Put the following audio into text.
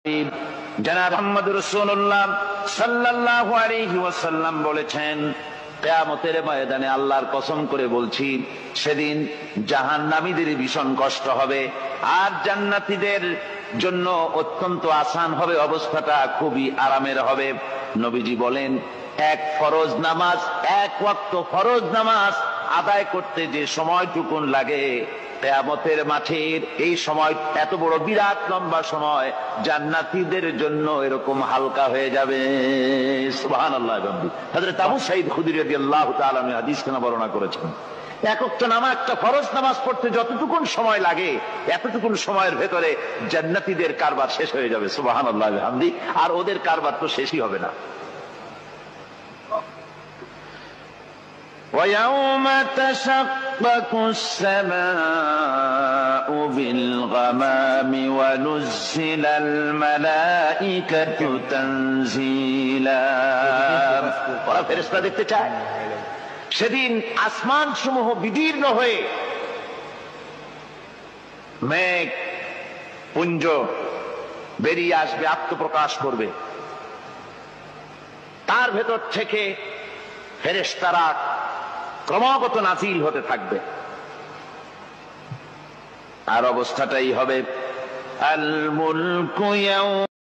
জনাব মুহাম্মদুর রাসূলুল্লাহ সাল্লাল্লাহু আলাইহি ওয়াসাল্লাম বলেছেন, কিয়ামতের ময়দানে আল্লাহর কসম করে বলছি, সেদিন জাহান্নামীদের ভীষণ কষ্ট হবে আর জান্নাতীদের জন্য অত্যন্ত আসান হবে, অবস্থাটা খুবই আরামের হবে। নবীজি বলেন, এক ফরজ নামাজ, এক ওয়াক্ত ফরজ নামাজ আদায় করতে যে সময়টুকুন লাগে, কিয়ামতের মাঠের এই সময় এত বড় বিরাট লম্বা সময় জান্নাতীদের জন্য এরকম হালকা হয়ে যাবে। সুবহানাল্লাহ। হযরত আবু সাঈদ খুদরী রাদিয়াল্লাহু তাআলা আনহু হাদিস খানা বর্ণনা করেছেন, এক ওয়াক্ত নামাজ, একটা ফরজ নামাজ পড়তে যতটুকুন সময় লাগে, এতটুকুন সময়ের ভেতরে জান্নাতীদের কারবার শেষ হয়ে যাবে। সুবহানাল্লাহ বিহামদি। আর ওদের কারবার তো শেষই হবে না। وَيَوْمَ تَشَقَّقُ السَّمَاءُ بِالْغَمَامِ وَنُزِّلَ الْمَلَائِكَةُ تَنزِيلًا। ওরা ফেরেশতা দেখতে চায়। সেদিন আসমান সমূহ বিদীর্ণ হয়ে মেঘ পুঞ্জ বেরিয়ে আসবে, আত্মপ্রকাশ করবে। তার ভেতর থেকে ফেরেশতারা ক্রমাগত নাজিল হতে থাকবে। আর অবস্থাটাই হবে আল মুলকু